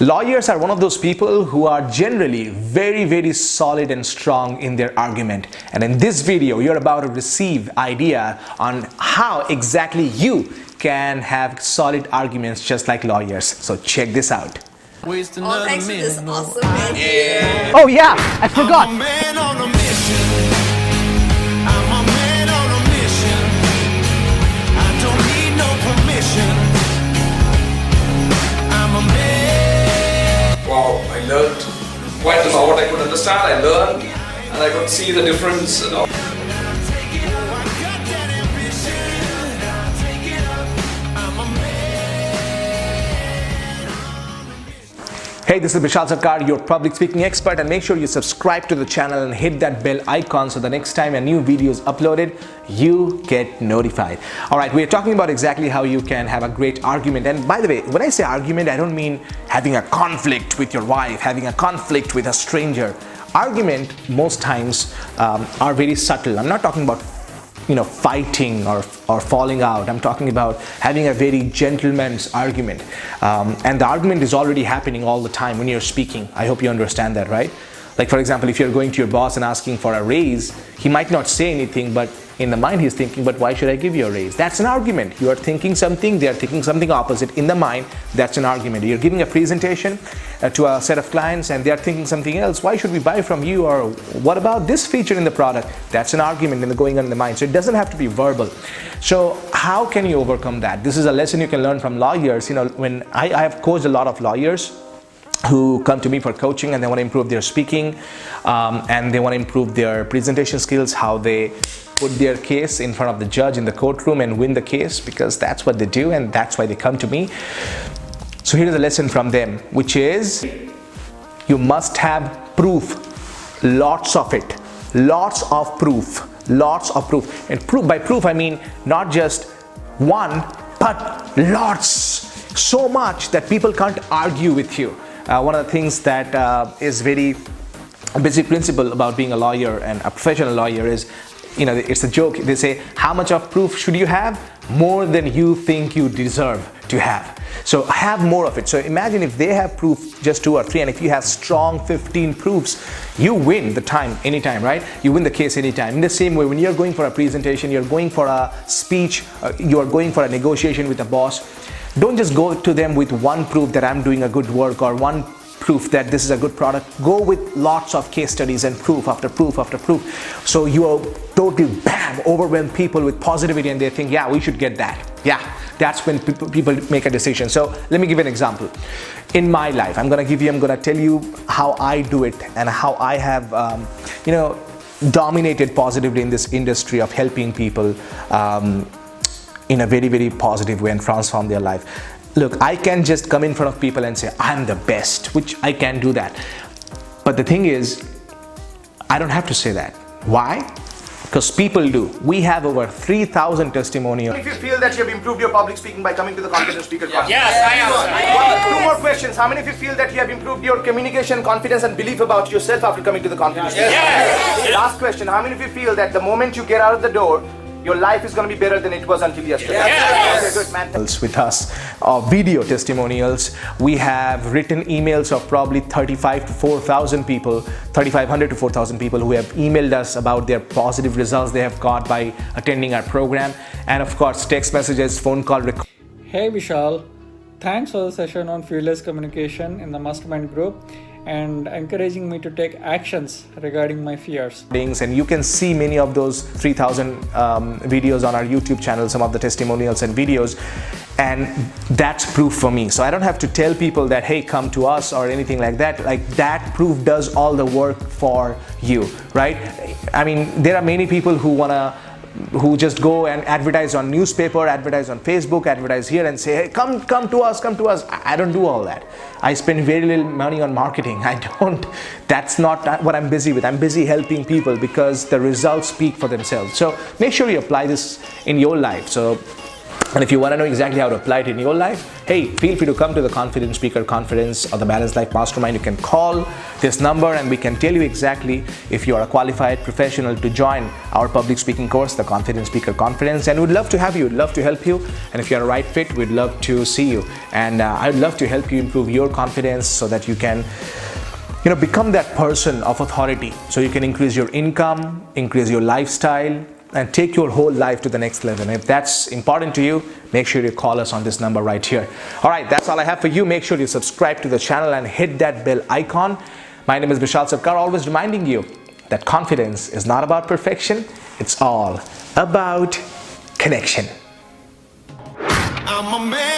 Lawyers are one of those people who are generally very solid and strong in their argument. And in this video, you're about to receive idea on how exactly you can have solid arguments just like lawyers. So check this out. Thanks for this awesome video. Oh yeah, I forgot. I'm a man on a mission. I'm a man on a mission. I don't need no permission. I'm a man. Wow, I learned quite a lot. What I could understand, I learned, and I could see the difference. Hey, this is Bishal Sarkar, your public speaking expert, and make sure you subscribe to the channel and hit that bell icon so the next time a new video is uploaded, you get notified. All right, we're talking about exactly how you can have a great argument. And by the way, when I say argument, I don't mean having a conflict with your wife, having a conflict with a stranger. Argument most times are very subtle. I'm not talking about fighting or falling out. I'm talking about having a very gentleman's argument, and the argument is already happening all the time when you're speaking. I hope you understand that, right? Like, for example, if you're going to your boss and asking for a raise, he might not say anything, but in the mind he's thinking, but why should I give you a raise? That's an argument. You are thinking something, they are thinking something opposite. In the mind, that's an argument. You're giving a presentation to a set of clients and they are thinking something else. Why should we buy from you? Or what about this feature in the product? That's an argument going on in the mind. So it doesn't have to be verbal. So how can you overcome that? This is a lesson you can learn from lawyers. When I have coached a lot of lawyers who come to me for coaching, and they want to improve their speaking, and they want to improve their presentation skills, how they put their case in front of the judge in the courtroom and win the case, because that's what they do and that's why they come to me. So here is a lesson from them, which is you must have proof, lots of it, lots of proof. And by proof I mean not just one, but lots, so much that people can't argue with you. One of the things that is very basic principle about being a lawyer and a professional lawyer is, it's a joke. They say, how much of proof should you have? More than you think you deserve to have. So have more of it. So imagine if they have proof just 2 or 3, and if you have strong 15 proofs, you win the time anytime, right? You win the case anytime. In the same way, when you're going for a presentation, you're going for a speech, you're going for a negotiation with a boss, don't just go to them with one proof that I'm doing a good work or one proof that this is a good product. Go with lots of case studies and proof after proof after proof. So you are totally overwhelm people with positivity, and they think, yeah, we should get that. Yeah, that's when people make a decision. So let me give you an example. In my life, I'm gonna tell you how I do it and how I have, dominated positively in this industry of helping people in a very positive way and transform their life. Look, I can just come in front of people and say, I'm the best, which I can do that. But the thing is, I don't have to say that. Why? Because people do. We have over 3,000 testimonials. If you feel that you have improved your public speaking by coming to the Confident Speaker Conference? Yes, I am. 2 more questions. How many of you feel that you have improved your communication, confidence and belief about yourself after coming to the Confident Speaker Conference? Last question. How many of you feel that the moment you get out of the door, your life is going to be better than it was until yesterday? Yes. Okay, good, man. With us, video testimonials. We have written emails of probably 3,500 to 4,000 people who have emailed us about their positive results they have got by attending our program, and of course text messages, phone call. Hey Bishal, thanks for the session on fearless communication in the mastermind group and encouraging me to take actions regarding my fears. And you can see many of those 3,000 videos on our YouTube channel, some of the testimonials and videos, and that's proof for me. So I don't have to tell people that, hey, come to us or anything like that. Like, that proof does all the work for you, right? I mean, there are many people who just go and advertise on newspaper, advertise on Facebook, advertise here and say, hey, come to us. I don't do all that. I spend very little money on marketing. That's not what I'm busy with. I'm busy helping people because the results speak for themselves. So make sure you apply this in your life. So And if you want to know exactly how to apply it in your life, hey, feel free to come to the Confident Speaker Conference or the Balanced Life Mastermind. You can call this number and we can tell you exactly if you are a qualified professional to join our public speaking course, the Confident Speaker Conference. And we'd love to have you, we'd love to help you. And if you're a right fit, we'd love to see you. And I'd love to help you improve your confidence so that you can become that person of authority. So you can increase your income, increase your lifestyle, and take your whole life to the next level. And if that's important to you, make sure you call us on this number right here. All right, that's all I have for you. Make sure you subscribe to the channel and hit that bell icon. My name is Bishal Sarkar, always reminding you that confidence is not about perfection. It's all about connection. I'm a man.